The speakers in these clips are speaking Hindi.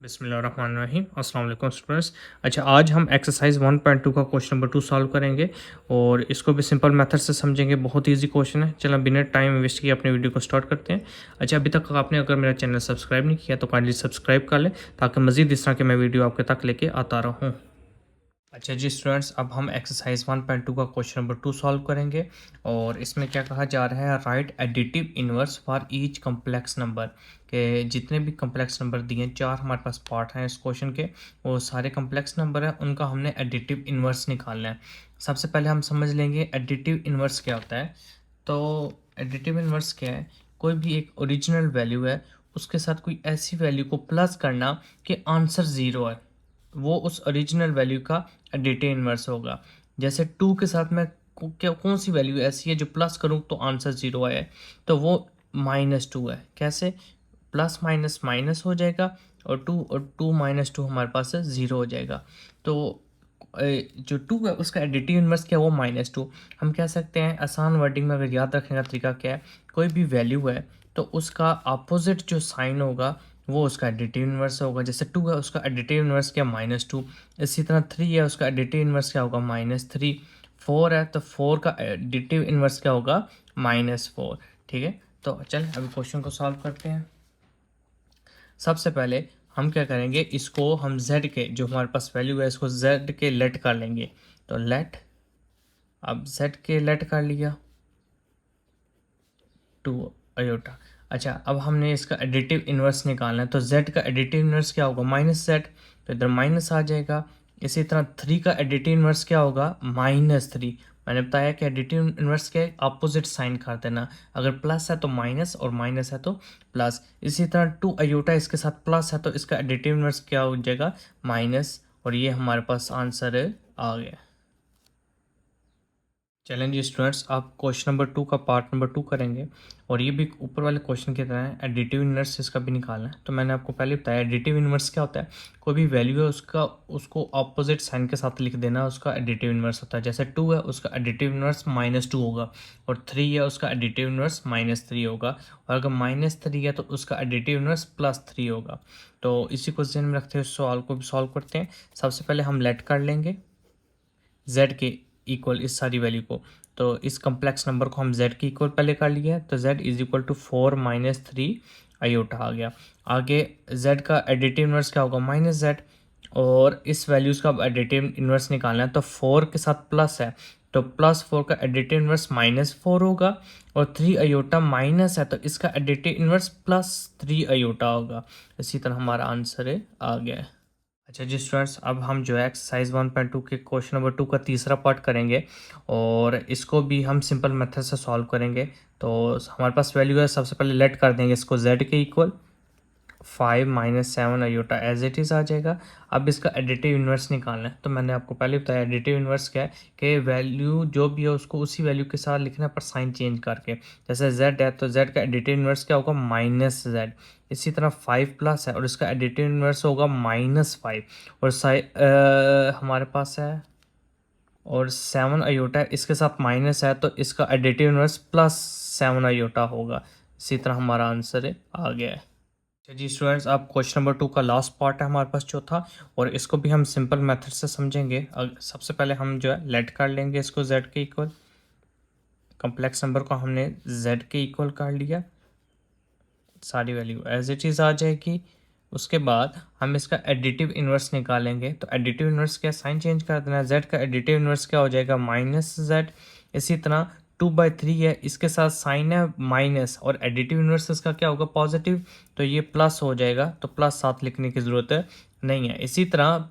बिस्मिल्लाहिर्रहमानिर्रहीम। अस्सलाम वालेकुम स्टूडेंट्स। अच्छा, आज हम एक्सरसाइज 1.2 का क्वेश्चन नंबर 2 सॉल्व करेंगे और इसको भी सिंपल मेथड से समझेंगे। बहुत इजी क्वेश्चन है। चलो बिना टाइम वेस्ट किए अपने वीडियो को स्टार्ट करते हैं। अच्छा, अभी तक आपने अगर मेरा चैनल सब्सक्राइब नहीं किया तो काइंडली सब्सक्राइब कर लें ताकि मज़ीद इस तरह के मैं वीडियो आपके तक लेके आता रहूँ। अच्छा जी स्टूडेंट्स, अब हम एक्सरसाइज 1.2 का क्वेश्चन नंबर 2 सॉल्व करेंगे और इसमें क्या कहा जा रहा है, right additive inverse for each complex number. के जितने भी कम्प्लेक्स नंबर दिए हैं, 4 हमारे पास पार्ट हैं इस क्वेश्चन के, वो सारे कम्प्लेक्स नंबर हैं, उनका हमने एडिटिव इनवर्स निकालना है। सबसे पहले हम समझ लेंगे एडिटिव इनवर्स क्या होता है। तो एडिटिव इनवर्स क्या है, कोई भी एक ओरिजिनल वैल्यू है, उसके साथ कोई ऐसी वैल्यू को प्लस करना कि आंसर ज़ीरो है, वो उस ओरिजिनल वैल्यू का एडिटिव इनवर्स होगा। जैसे 2 के साथ मैं क्या कौन सी वैल्यू ऐसी है जो प्लस करूँ तो आंसर ज़ीरो आए, तो वो -2 है। कैसे? प्लस माइनस माइनस हो जाएगा और 2 माइनस 2 हमारे पास ज़ीरो हो जाएगा। तो जो 2 है उसका एडिटिव इनवर्स क्या है, वो -2। हम कह सकते हैं आसान वर्डिंग में, अगर याद रखने का तरीका क्या है, कोई भी वैल्यू है तो उसका अपोजिट जो साइन होगा वो उसका एडिटिव इनवर्स होगा। जैसे 2 है उसका एडिटिव इनवर्स क्या, -2। इसी तरह 3 है उसका एडिटिव इनवर्स क्या होगा, -3। 4 है तो 4 का एडिटिव इनवर्स क्या होगा, -4। ठीक है, तो चल अभी क्वेश्चन को सॉल्व करते हैं। सबसे पहले हम क्या करेंगे, इसको हम z के जो हमारे पास वैल्यू है इसको z के लेट कर लेंगे। तो लेट, अब z के लेट कर लिया 2 अयोटा। अच्छा, अब हमने इसका एडिटिव इनवर्स निकालना है, तो z का एडिटिव इनवर्स क्या होगा, -z, तो इधर माइनस आ जाएगा। इसी तरह 3 का एडिटिव इनवर्स क्या होगा, -3। मैंने बताया कि एडिटिव इनवर्स के अपोजिट साइन कर देना, अगर प्लस है तो माइनस और माइनस है तो प्लस। इसी तरह 2 अयोटा इसके साथ प्लस है तो इसका एडिटिव इनवर्स क्या हो जाएगा, माइनस, और ये हमारे पास आंसर आ गया। चैलेंज स्टूडेंट्स, आप क्वेश्चन नंबर 2 का पार्ट नंबर 2 करेंगे और ये भी ऊपर वाले क्वेश्चन की तरह है, एडिटिव इनवर्स इसका भी निकालना है। तो मैंने आपको पहले बताया एडिटिव इनवर्स क्या होता है, कोई भी वैल्यू है उसका उसको ऑपोजिट साइन के साथ लिख देना, उसका एडिटिव इनवर्स होता है। जैसे 2 है उसका एडिटिव इनवर्स -2 होगा और 3 है उसका एडिटिव इनवर्स -3 होगा, और अगर -3 है तो उसका एडिटिव इनवर्स +3 होगा। तो इसी को ध्यान में रखते हुए सवाल को भी सॉल्व करते हैं। सबसे पहले हम लेट कर लेंगे z के इक्वल इस सारी वैल्यू को, तो इस कम्प्लेक्स नंबर को हम z के इक्वल पहले कर लिया है, तो z = 4 - 3 अयोटा आ गया। आगे z का एडिटिव इनवर्स क्या होगा, -z, और इस वैल्यूज़ का एडिटिव इनवर्स निकालना है, तो 4 के साथ प्लस है तो +4 का एडिटिव इनवर्स -4 होगा, और 3 अयोटा माइनस है तो इसका एडिटिव इनवर्स +3 अयोटा होगा। इसी तरह हमारा आंसर आ गया है। अच्छा जी स्टूडेंट्स, अब हम जो है एक्सरसाइज 1.2 के क्वेश्चन नंबर 2 का तीसरा पार्ट करेंगे और इसको भी हम सिंपल मेथड से सॉल्व करेंगे। तो हमारे पास वैल्यू है, सबसे पहले लेट कर देंगे इसको z के equal 5 - 7 iota as it is आ जाएगा। अब इसका एडिटिव इनवर्स निकालना है, तो मैंने आपको पहले बताया एडिटिव इनवर्स क्या है कि वैल्यू जो भी है उसको उसी वैल्यू के साथ लिखना पर साइन चेंज करके। जैसे z है तो z का एडिटिव इनवर्स क्या होगा, -z। इसी तरह 5 प्लस है और इसका एडिटिव इनवर्स होगा -5, और हमारे पास है, और 7 अयोटा है इसके साथ माइनस है तो इसका एडिटिव इनवर्स +7 अयोटा होगा। इसी तरह हमारा आंसर आ गया है। अच्छा जी स्टूडेंट्स, अब क्वेश्चन नंबर 2 का लास्ट पार्ट है हमारे पास चौथा, और इसको भी हम सिंपल मेथड से समझेंगे। सबसे पहले हम जो है लेट कर लेंगे इसको z के इक्वल, कम्प्लेक्स नंबर को हमने z के इक्वल कर लिया, सारी वैल्यू एज इट इज़ आ जाएगी। उसके बाद हम इसका एडिटिव इनवर्स निकालेंगे, तो एडिटिव इनवर्स क्या, साइन चेंज कर देना है। z का एडिटिव इनवर्स क्या हो जाएगा, -z। इसी तरह 2/3 है इसके साथ साइन है माइनस, और एडिटिव इनवर्स इसका क्या होगा, पॉजिटिव, तो ये प्लस हो जाएगा, तो प्लस साथ लिखने की ज़रूरत नहीं है। इसी तरह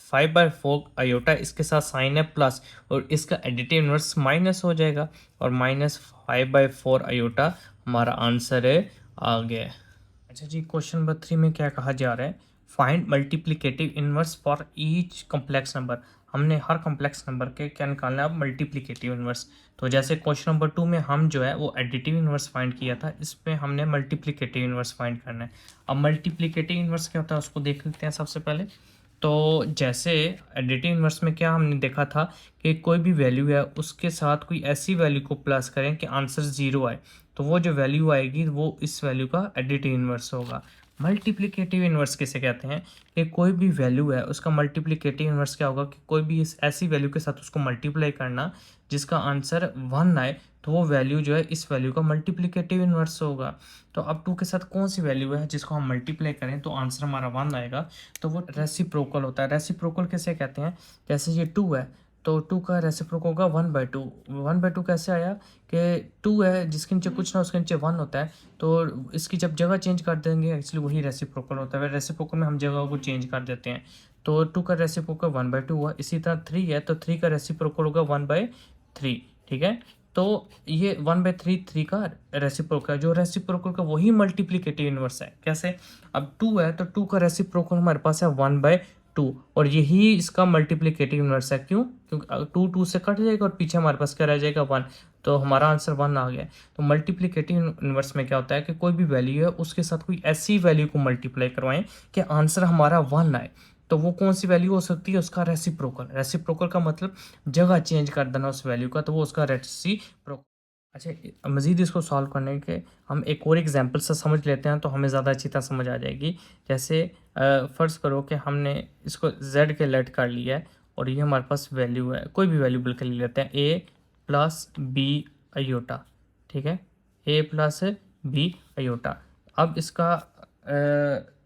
5/4 अयोटा इसके साथ साइन है प्लस, और इसका एडिटिव इनवर्स माइनस हो जाएगा, और -5/4 अयोटा हमारा आंसर आ गया है। अच्छा जी, क्वेश्चन नंबर 3 में क्या कहा जा रहा है, find multiplicative inverse for each complex number. हमने हर कम्प्लेक्स नंबर के क्या निकालना है, अब मल्टीप्लिकेटिव इनवर्स। तो जैसे क्वेश्चन नंबर 2 में हम जो है वो एडिटिव इनवर्स फाइंड किया था, इसमें हमने मल्टीप्लिकेटिव इनवर्स फाइंड करना है। अब मल्टीप्लिकेटिव इनवर्स क्या होता है उसको देख लेते हैं सबसे पहले। तो जैसे एडिटिव इनवर्स में क्या हमने देखा था कि कोई भी वैल्यू है उसके साथ कोई ऐसी वैल्यू को प्लस करें कि आंसर ज़ीरो आए, तो वो जो वैल्यू आएगी वो इस वैल्यू का एडिटिव इनवर्स होगा। मल्टीप्लिकेटिव इन्वर्स किसे कहते हैं कि कोई भी वैल्यू है उसका मल्टीप्लिकेटिव इन्वर्स क्या होगा कि कोई भी इस ऐसी वैल्यू के साथ उसको मल्टीप्लाई करना जिसका आंसर 1 आए, तो वो वैल्यू जो है इस वैल्यू का मल्टीप्लिकेटिव इन्वर्स होगा। तो अब 2 के साथ कौन सी वैल्यू है जिसको हम मल्टीप्लाई करें तो आंसर हमारा 1 आएगा, तो वो रेसिप्रोकल होता है। रेसिप्रोकल किसे कहते हैं, जैसे ये 2 है तो 2 का रेसिप्रोकल होगा 1/2। 1/2 कैसे आया कि 2 है जिसके नीचे कुछ ना उसके नीचे 1 होता है, तो इसकी जब जगह चेंज कर देंगे एक्चुअली वही रेसिप्रोकल होता है। रेसिप्रोकल में हम जगह को चेंज कर देते हैं, तो 2 का रेसिप्रोकल 1/2 हुआ। इसी तरह 3 है तो 3 का रेसिप्रोकल होगा 1/3। ठीक है, तो ये 1/3 3 का रेसिप्रोकल, जो रेसिप्रोकल का वही मल्टीप्लिकेटिव इन्वर्स है। कैसे, अब 2 है तो 2 का रेसिप्रोकल हमारे पास है 1/2 और यही इसका मल्टीप्लिकेटिव इन्वर्स है। क्यों, क्योंकि 2 2 से कट जाएगा और पीछे हमारे पास क्या रह जाएगा 1, तो हमारा आंसर 1 आ गया। तो मल्टीप्लिकेटिव इन्वर्स में क्या होता है कि कोई भी वैल्यू है उसके साथ कोई ऐसी वैल्यू को मल्टीप्लाई करवाएं कि आंसर हमारा 1 आए, तो वो कौन सी वैल्यू हो सकती है, उसका रेसिप्रोकल। रेसिप्रोकल का मतलब जगह चेंज कर देना उस वैल्यू का, तो वो उसका रेसिप्रोकल। अच्छा, मज़ीद इसको सॉल्व करने के हम एक और एग्जांपल से समझ लेते हैं तो हमें ज़्यादा अच्छी तरह समझ आ जाएगी। जैसे फ़र्ज़ करो कि हमने इसको z के लेट कर लिया है और ये हमारे पास वैल्यू है, कोई भी वैल्यू बिल्कुल ले लेते हैं a प्लस बी अयोटा। ठीक है, a प्लस बी अयोटा। अब इसका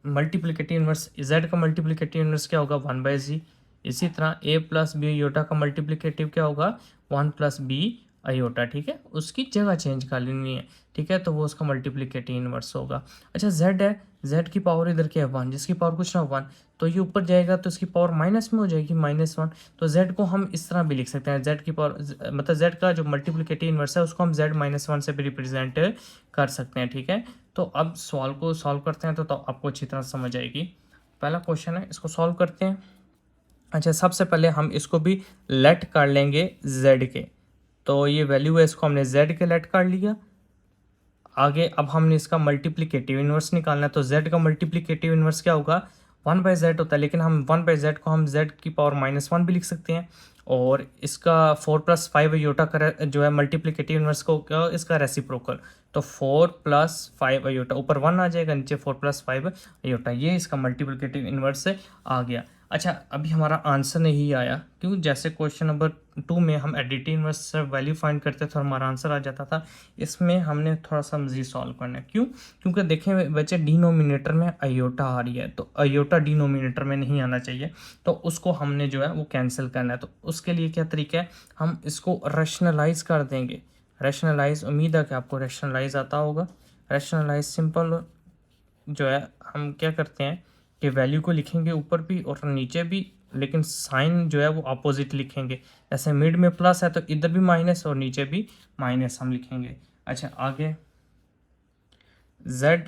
मल्टीप्लिकेटिव इन्वर्स z का मल्टीप्लिकेटिव इन्वर्स क्या होगा 1/z। इसी तरह a प्लस बी अयोटा का मल्टीप्लिकेटिव क्या होगा 1 प्लस बी अयोटा। ठीक है, उसकी जगह चेंज कर लेनी है। ठीक है, तो वो उसका मल्टीप्लिकेटिव इन्वर्स होगा। अच्छा, z है, z की पावर इधर क्या है 1, जिसकी पावर कुछ ना 1, तो ये ऊपर जाएगा तो इसकी पावर माइनस में हो जाएगी -1। तो z को हम इस तरह भी लिख सकते हैं, z की पावर मतलब z का जो मल्टीप्लिकेटिव इन्वर्स है उसको हम z -1 से भी रिप्रेजेंट कर सकते हैं। ठीक है, तो अब सवाल को सॉल्व करते हैं तो आपको अच्छी तरह समझ आएगी। पहला क्वेश्चन है, इसको सॉल्व करते हैं। अच्छा, सबसे पहले हम इसको भी लेट कर लेंगे z के, तो ये वैल्यू है इसको हमने z के लेट कर लिया। आगे अब हमने इसका मल्टीप्लिकेटिव इन्वर्स निकालना है, तो z का मल्टीप्लिकेटिव इन्वर्स क्या होगा 1/z होता है, लेकिन हम 1/z को हम z की पावर -1 भी लिख सकते हैं। और इसका 4 + 5 अयोटा का जो है मल्टीप्लिकेटिव इन्वर्स को क्या, इसका रेसिप्रोकल, तो 4 + 5 अयोटा, ऊपर 1 आ जाएगा नीचे 4 + 5 अयोटा, ये इसका मल्टीप्लिकेटिव इन्वर्स आ गया। अच्छा, अभी हमारा आंसर नहीं आया, क्यों, जैसे क्वेश्चन नंबर 2 में हम एडिटिव इन्वर्स से वैल्यू फाइंड करते थे और हमारा आंसर आ जाता था, इसमें हमने थोड़ा सा मज़ीद सॉल्व करना है। क्यों, क्योंकि देखें बच्चे डिनोमिनेटर में अयोटा आ रही है, तो अयोटा डिनोमिनेटर में नहीं आना चाहिए, तो उसको हमने जो है वो कैंसिल करना है। तो उसके लिए क्या तरीका है, हम इसको रैशनलाइज कर देंगे। रैशनलाइज, उम्मीद है कि आपको रैशनलाइज आता होगा। रैशनलाइज सिंपल जो है, हम क्या करते हैं कि वैल्यू को लिखेंगे ऊपर भी और नीचे भी, लेकिन साइन जो है वो अपोजिट लिखेंगे। जैसे मिड में प्लस है तो इधर भी माइनस और नीचे भी माइनस हम लिखेंगे। अच्छा, आगे z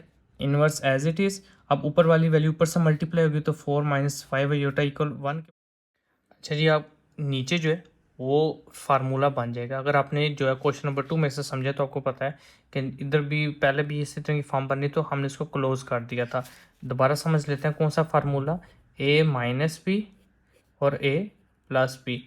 inverse as it is, अब ऊपर वाली वैल्यू ऊपर से मल्टीप्लाई होगी तो 4 - 5 अयोटा इक्वल 1। अच्छा जी, आप नीचे जो है वो फार्मूला बन जाएगा। अगर आपने जो है क्वेश्चन नंबर 2 में से समझा तो आपको पता है कि इधर भी पहले भी इसी तरह की फॉर्म बननी, तो हमने इसको क्लोज कर दिया था। दोबारा समझ लेते हैं कौन सा फार्मूला, a - b और a + b,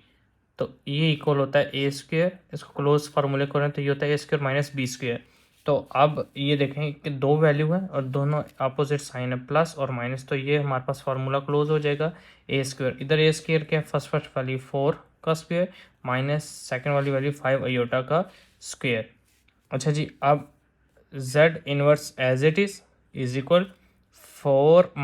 तो ये इक्वल होता है a²। इसको क्लोज फार्मूले करें तो ये होता है a² - b²। तो अब ये देखें कि दो वैल्यू है और दोनों अपोजिट साइन है, प्लस और माइनस, तो ये हमारे पास फार्मूला क्लोज हो जाएगा। a², इधर a² क्या है, फर्स्ट वाली 4 का स्क्वायर माइनस सेकेंड वाली वैल्यू 5 अयोटा का स्क्वायर। अच्छा जी, अब z inverse as it is equal 4 -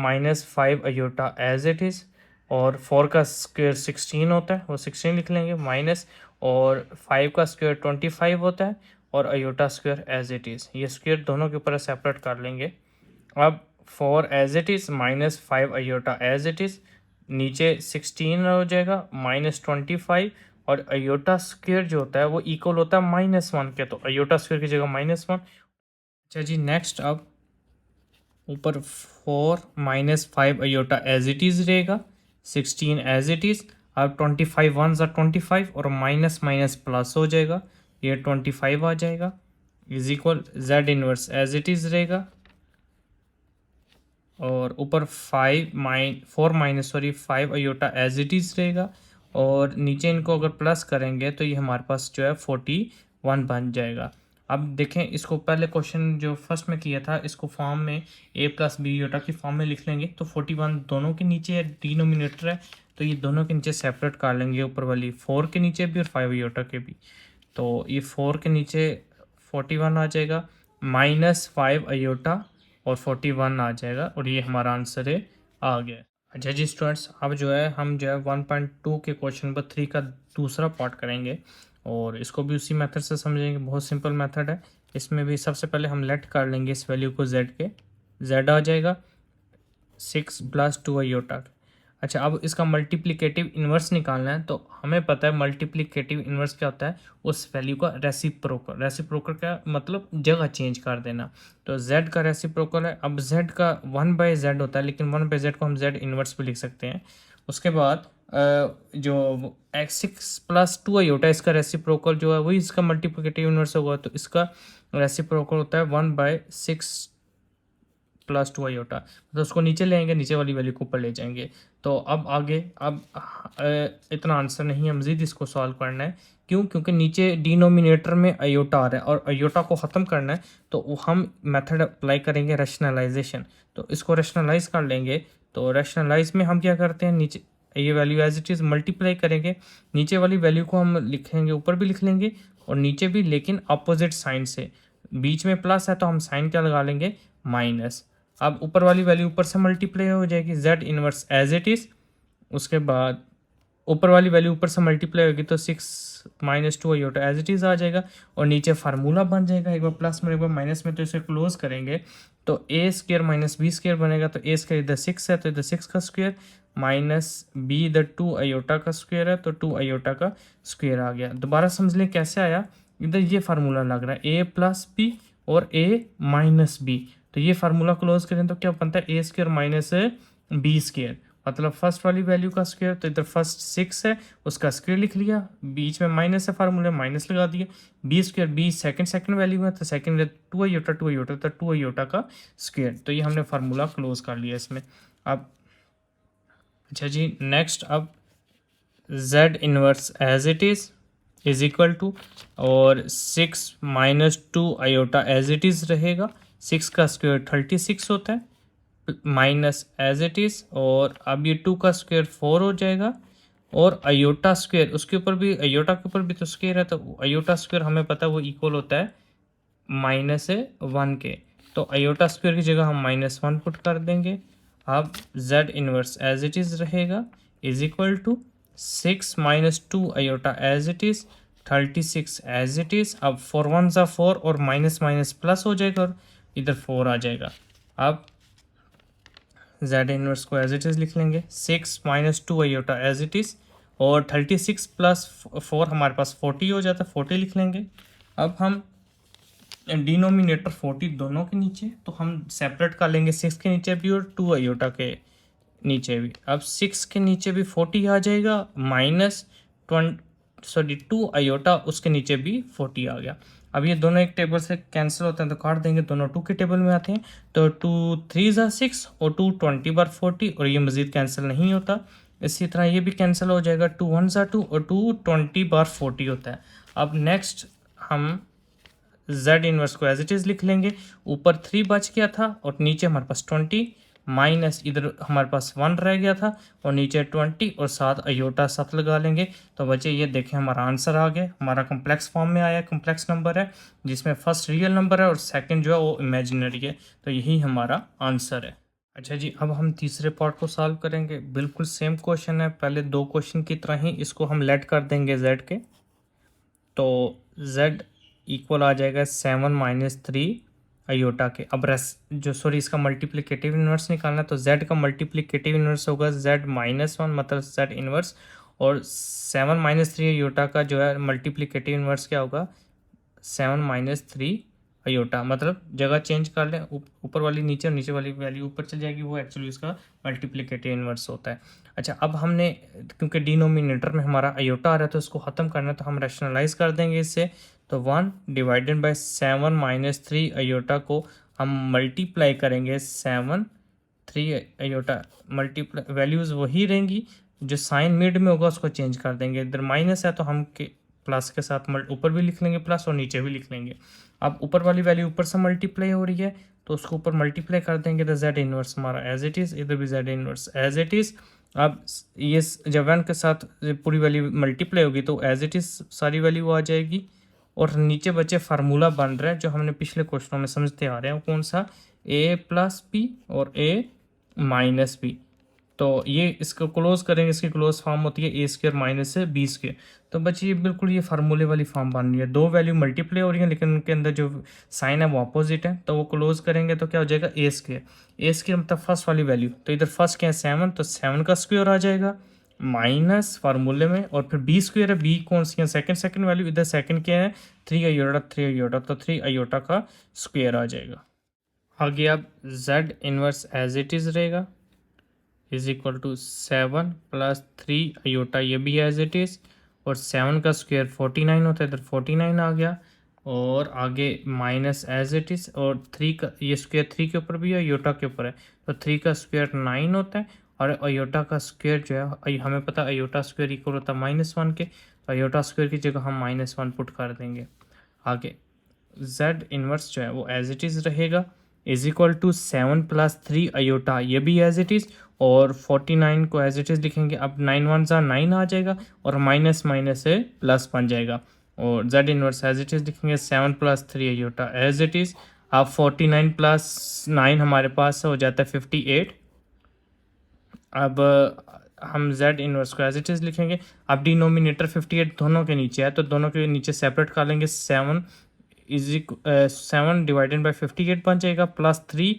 5 iota as it is, और 4 का स्क्वायर 16 होता है, वो 16 लिख लेंगे, माइनस और 5 का स्क्वायर 25 होता है, और iota square as it is, ये स्क्वायर दोनों के ऊपर सेपरेट कर लेंगे। अब 4 as it is minus 5 iota as it is, नीचे 16 हो जाएगा -25, और अयोटा स्क्वायर जो होता है वो इक्वल होता है -1 के, तो अयोटा स्क्वायर की जगह -1। अच्छा जी, नेक्स्ट अब ऊपर 4 - 5 अयोटा एज इट इज़ रहेगा, 16 एज इट इज़। अब 25 1 ज़ा 25 और माइनस माइनस प्लस हो जाएगा, ये 25 आ जाएगा, is equal z inverse as it is रहेगा, और ऊपर 5 अयोटा एज इट इज़ रहेगा, और नीचे इनको अगर प्लस करेंगे तो ये हमारे पास जो है 41 बन जाएगा। अब देखें, इसको पहले क्वेश्चन जो फर्स्ट में किया था इसको फॉर्म में a प्लस बी योटा की फॉर्म में लिख लेंगे। तो 41 दोनों के नीचे है, डिनोमिनेटर है, तो ये दोनों के नीचे सेपरेट कर लेंगे, ऊपर वाली 4 के नीचे भी और 5 योटा के भी। तो ये 4 के नीचे 41 आ जाएगा, माइनस 5 अयोटा और 41 आ जाएगा, और ये हमारा आंसर है, आ गया। अच्छा जी स्टूडेंट्स, अब जो है हम जो है 1.2 के क्वेश्चन नंबर 3 का दूसरा पार्ट करेंगे, और इसको भी उसी मेथड से समझेंगे। बहुत सिंपल मेथड है। इसमें भी सबसे पहले हम लेट कर लेंगे इस वैल्यू को z के, z आ जाएगा 6 प्लस 2 अयोटा। अच्छा, अब इसका मल्टीप्लिकेटिव इन्वर्स निकालना है, तो हमें पता है मल्टीप्लिकेटिव इन्वर्स क्या होता है, उस वैल्यू का रेसिप्रोकल। रेसिप्रोकल का मतलब जगह चेंज कर देना। तो z का रेसिप्रोकल है, अब z का 1/z होता है, लेकिन 1/z को हम z इन्वर्स भी लिख सकते हैं। उसके बाद जो x6 प्लस 2 अयोटा, इसका रेसिप्रोकल जो है वही इसका मल्टीप्लिकेटिव इन्वर्स होगा, तो इसका रेसिप्रोकल होता है 1/6 प्लस 2 अयोटा। तो उसको नीचे ले आएंगे, नीचे वाली वैल्यू को ऊपर ले जाएंगे। तो अब आगे, अब इतना आंसर नहीं है, मज़ीद इसको सॉल्व करना है। क्यों? क्योंकि नीचे डिनोमिनेटर में अयोटा आ रहा है और अयोटा को ख़त्म करना है, तो हम मेथड अप्लाई करेंगे रैशनलाइजेशन। तो इसको रैशनलाइज कर लेंगे। तो रैशनलाइज में हम क्या करते हैं, नीचे ये value as it is multiply करेंगे, नीचे वाली वैल्यू को हम लिखेंगे, ऊपर भी लिख लेंगे और नीचे भी, लेकिन अपोजिट साइन से। बीच में प्लस है तो हम साइन क्या लगा लेंगे, माइनस। अब ऊपर वाली वैल्यू ऊपर से मल्टीप्लाई हो जाएगी, z inverse as it is. उसके बाद ऊपर वाली वैल्यू ऊपर से मल्टीप्लाई होगी, तो 6 minus 2 iota as it is आ जाएगा, और नीचे फार्मूला बन जाएगा, एक बार प्लस में एक बार माइनस में। तो इसे क्लोज करेंगे तो a square minus b square बनेगा। तो a स्क्र इधर 6 है तो इधर 6 का स्क्वायर, माइनस b इधर 2 अयोटा का स्क्वायर है, तो 2 अयोटा का स्क्वायर आ गया। दोबारा समझ लें कैसे आया, इधर ये फार्मूला लग रहा है a प्लस बी और a माइनस बी। तो ये फार्मूला क्लोज करें तो क्या बनता है, ए स्क्र माइनस बी स्क्र, मतलब फर्स्ट वाली वैल्यू का स्क्वायर। तो इधर फर्स्ट 6 है, उसका स्क्वायर लिख लिया, बीच में माइनस है, फार्मूले माइनस लगा दिया। B square, b second value है, तो सेकंड 2 अयोटा तो 2 अयोटा का स्क्वायर। तो ये हमने फार्मूला क्लोज कर लिया इसमें। अब अच्छा जी नेक्स्ट, अब z inverse as it is equal to, और 6 minus 2 iota as it is रहेगा। 6 का स्क्वायर 36 होता है, माइनस एज इट इज़, और अब ये 2 का स्क्वायर 4 हो जाएगा, और अयोटा स्क्वायर उसके ऊपर भी, अयोटा के ऊपर भी तो स्क्वायर है, तो अयोटा स्क्वायर हमें पता है वो इक्वल होता है -1 के। तो अयोटा स्क्वायर की जगह हम -1 पुट कर देंगे। अब z inverse as it is रहेगा is equal to 6 minus 2 iota as it is, 36 as it is. अब 4 1 ज़ा 4 और माइनस माइनस प्लस हो जाएगा, और इधर 4 आ जाएगा। अब z इनवर्स को एज इट इज़ लिख लेंगे, 6 minus 2 iota as it is, और 36 प्लस 4 हमारे पास 40 हो जाता है, 40 लिख लेंगे। अब हम डिनोमिनेटर 40 दोनों के नीचे, तो हम सेपरेट कर लेंगे, 6 के नीचे भी और 2 अयोटा के नीचे भी। अब 6 के नीचे भी 40 आ जाएगा, माइनस 2 अयोटा उसके नीचे भी 40 आ गया। अब ये दोनों एक टेबल से कैंसिल होते हैं, तो काट देंगे, दोनों 2 के टेबल में आते हैं। तो 2 3 ज़ा 6 और 2 20 बार 40, और ये मज़ीद कैंसिल नहीं होता। इसी तरह ये भी कैंसिल हो जाएगा, 2 1 ज़ा 2 और 2 20 बार 40 होता है। अब नेक्स्ट हम z इनवर्स को एज इट इज़ लिख लेंगे, ऊपर 3 बच गया था और नीचे हमारे पास 20, माइनस इधर हमारे पास 1 रह गया था, और नीचे 20 और साथ अयोटा 7 लगा लेंगे। तो बच्चे ये देखें हमारा आंसर आ गया, हमारा कम्प्लेक्स फॉर्म में आया, कम्प्लेक्स नंबर है जिसमें फर्स्ट रियल नंबर है और सेकंड जो है वो इमेजिनरी है। तो यही हमारा आंसर है। अच्छा जी, अब हम तीसरे पार्ट को सॉल्व करेंगे। बिल्कुल सेम क्वेश्चन है, पहले 2 क्वेश्चन की तरह ही इसको हम लेट कर देंगे z के। तो z इक्वल आ जाएगा 7 माइनस 3 अयोटा के। अब इसका मल्टीप्लिकेटिव इन्वर्स निकालना है, तो z का मल्टीप्लिकेटिव इन्वर्स होगा z-1, मतलब z इन्वर्स, और 7 माइनस 3 अयोटा का जो है मल्टीप्लिकेटिव इन्वर्स क्या होगा, 7 माइनस 3 अयोटा, मतलब जगह चेंज कर लें, ऊपर वाली नीचे और नीचे वाली वैल्यू ऊपर चल जाएगी, वो एक्चुअली इसका मल्टीप्लिकेटिव इन्वर्स होता है। अच्छा, अब हमने क्योंकि डिनोमिनेटर में हमारा अयोटा आ रहा है तो इसको ख़त्म करना है, तो हम रैशनलाइज कर देंगे इससे। तो 1 डिवाइडेड बाय 7 माइनस 3 अयोटा को हम मल्टीप्लाई करेंगे 7 3 अयोटा, वैल्यूज़ वही रहेंगी, जो साइन मिड में होगा उसको चेंज कर देंगे। इधर माइनस है तो हम प्लस के साथ ऊपर भी लिख लेंगे प्लस और नीचे भी लिख लेंगे। अब ऊपर वाली वैल्यू ऊपर से मल्टीप्लाई हो रही है तो उसको ऊपर मल्टीप्लाई कर देंगे तो जेड इनवर्स हमारा एज इट इज़, इधर भी Z inverse as it is. अब ये जब वन के साथ पूरी वैल्यू मल्टीप्लाई होगी तो एज इट इज़ सारी वैल्यू आ जाएगी। और नीचे बच्चे फार्मूला बन रहा है जो हमने पिछले क्वेश्चनों में समझते आ रहे हैं, कौन सा, ए प्लस बी और ए माइनस बी। तो ये इसको क्लोज करेंगे, इसकी क्लोज फॉर्म होती है ए स्क्र माइनस से बी स्क्र। तो बच्चे ये बिल्कुल ये फार्मूले वाली फॉर्म बन रही है, दो वैल्यू मल्टीप्लाई हो रही है लेकिन उनके अंदर जो साइन है वो अपोजिट है। तो वो क्लोज करेंगे तो क्या हो जाएगा, ए स्क्र मतलब फर्स्ट वाली वैल्यू, तो इधर फर्स्ट क्या है 7, तो 7 का स्क्वायर आ जाएगा माइनस फार्मूले में, और फिर बी स्क्वायर है, बी कौन सी है सेकंड वैल्यू, इधर सेकंड क्या है 3 आयोटा, तो 3 आयोटा का स्क्वायर आ जाएगा। आगे अब Z inverse as it is रहेगा is equal to 7 plus 3 iota, ये भी एज इट इज़, और 7 का स्क्वायर 49 होता है, इधर 49 आ गया, और आगे माइनस एज इट इज़, और 3 का ये स्क्वायर 3 के ऊपर भी है आयोटा के ऊपर है, तो 3 का स्क्वायर 9 होता है, और आयोटा का स्क्वायर जो है हमें पता है आयोटा स्क्वायर इक्वल होता है -1 के, तो आयोटा स्क्वायर की जगह हम -1 पुट कर देंगे। आगे जेड इनवर्स जो है वो एज इट इज़ रहेगा is equal to 7 plus 3 iota, ये भी एज इट इज़, और 49 को एज इट इज़ लिखेंगे। अब 9 1 ज़ा 9 आ जाएगा और माइनस माइनस से प्लस बन जाएगा, और Z inverse as it is लिखेंगे 7 plus 3 iota as it is. अब 49 प्लस 9 हमारे पास हो जाता है 58। अब हम z इनवर्स को एज इट इज़ लिखेंगे। अब डिनोमिनेटर 58 दोनों के नीचे है तो दोनों के नीचे सेपरेट कर लेंगे, 7 डिवाइडेड बाई 58 बन जाएगा, प्लस 3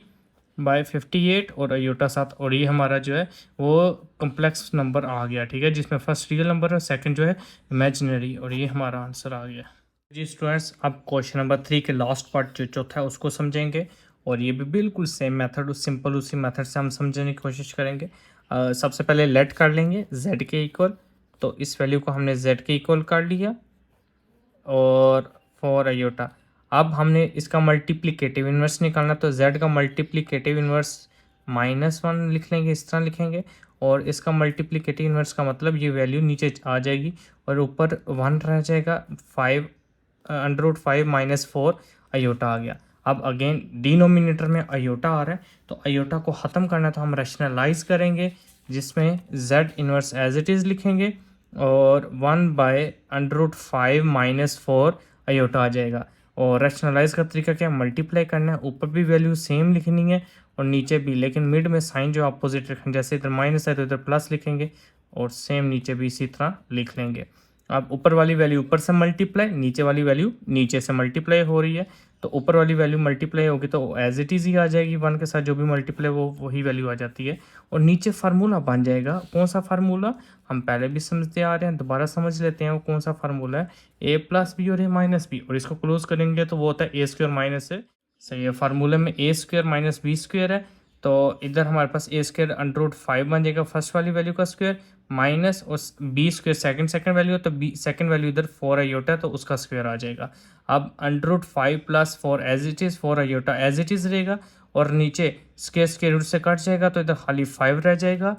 बाई 58 और आयोटा 7, और ये हमारा जो है वो कम्प्लेक्स नंबर आ गया, ठीक है, जिसमें फर्स्ट रियल नंबर है, सेकंड जो है इमेजिनरी, और ये हमारा आंसर आ गया। जी स्टूडेंट्स, अब क्वेश्चन नंबर 3 के लास्ट पार्ट जो चौथा है उसको समझेंगे, और ये भी बिल्कुल सेम मेथड, सिंपल उसी मेथड से हम समझने की कोशिश करेंगे। सबसे पहले लेट कर लेंगे z के इक्वल, तो इस वैल्यू को हमने z के इक्वल कर लिया, और 4 आयोटा। अब हमने इसका मल्टीप्लिकेटिव इन्वर्स निकालना, तो z का मल्टीप्लिकेटिव इन्वर्स -1 लिख लेंगे, इस तरह लिखेंगे, और इसका मल्टीप्लिकेटिव इन्वर्स का मतलब ये वैल्यू नीचे आ जाएगी और ऊपर 1 रह जाएगा, 5 -4 आयोटा आ गया। अब अगेन डिनोमिनेटर में आयोटा आ रहा है तो आयोटा को ख़त्म करना है तो हम रैशनलाइज करेंगे, जिसमें z inverse as it is लिखेंगे और 1/√5 - 4 आयोटा आ जाएगा। और रैशनलाइज का तरीका क्या है, मल्टीप्लाई करना है, ऊपर भी वैल्यू सेम लिखनी है और नीचे भी, लेकिन मिड में साइन जो अपोजिट रखेंगे, जैसे इधर माइनस है तो इधर प्लस लिखेंगे, और सेम नीचे भी इसी तरह लिख लेंगे। अब ऊपर वाली वैल्यू ऊपर से मल्टीप्लाई, नीचे वाली वैल्यू नीचे से मल्टीप्लाई हो रही है, तो ऊपर वाली वैल्यू मल्टीप्लाई होगी तो एज इट इज़ ही आ जाएगी, 1 के साथ जो भी मल्टीप्लाई वो वही वैल्यू आ जाती है, और नीचे फार्मूला बन जाएगा। कौन सा फार्मूला, हम पहले भी समझते आ रहे हैं, दोबारा समझ लेते हैं वो कौन सा फार्मूला है, a प्लस बी और a माइनस बी, और इसको क्लोज करेंगे तो वो होता है a स्क्वायर माइनस से, सही है, फार्मूले में a square minus B square है, तो इधर हमारे पास a स्क्वायर √5 बन जाएगा फर्स्ट वाली वैल्यू का स्क्वायर, माइनस और बी स्क्वायर सेकंड वैल्यू, तो बी सेकंड वैल्यू इधर 4 आयोटा है तो उसका स्क्वायर आ जाएगा। अब √5 + 4 as it is, 4 iota as it is रहेगा, और नीचे स्क्वायर रूट से कट जाएगा तो इधर खाली 5 रह जाएगा,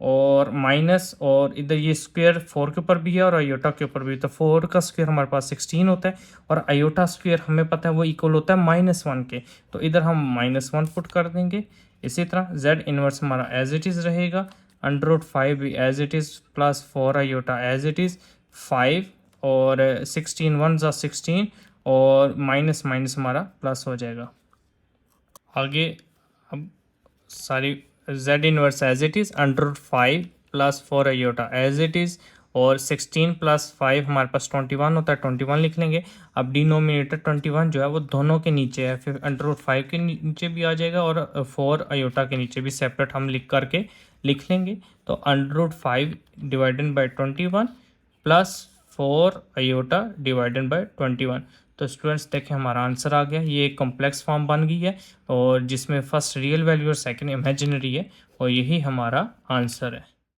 और माइनस, और इधर ये स्क्वायर 4 के ऊपर भी है और आयोटा के ऊपर भी, तो 4 का स्क्वायर हमारे पास 16 होता है, और आयोटा स्क्वायर हमें पता है वो इक्वल होता है -1 के, तो इधर हम -1 पुट कर देंगे। इसी तरह z इनवर्स हमारा एज इट इज़ रहेगा, √5 भी as it is, plus 4 iota as it is, 5 और 16 1 ज़ा 16, और माइनस माइनस हमारा प्लस हो जाएगा। आगे अब सारी z inverse as it is, √5 + 4 iota as it is, और 16 + 5 हमारे पास 21 होता है, 21 लिख लेंगे। अब डिनोमिनेटर 21 जो है वो दोनों के नीचे है, फिर √5 के नीचे भी आ जाएगा और 4 आयोटा के नीचे भी सेपरेट हम लिख करके लिख लेंगे, तो √5 divided by 21 + 4 iota divided by 21। तो स्टूडेंट्स देखें हमारा आंसर आ गया, ये एक कॉम्प्लेक्स फॉर्म बन गई है, और जिसमें फर्स्ट रियल वैल्यू और सेकंड इमेजिनरी है, और यही हमारा आंसर है।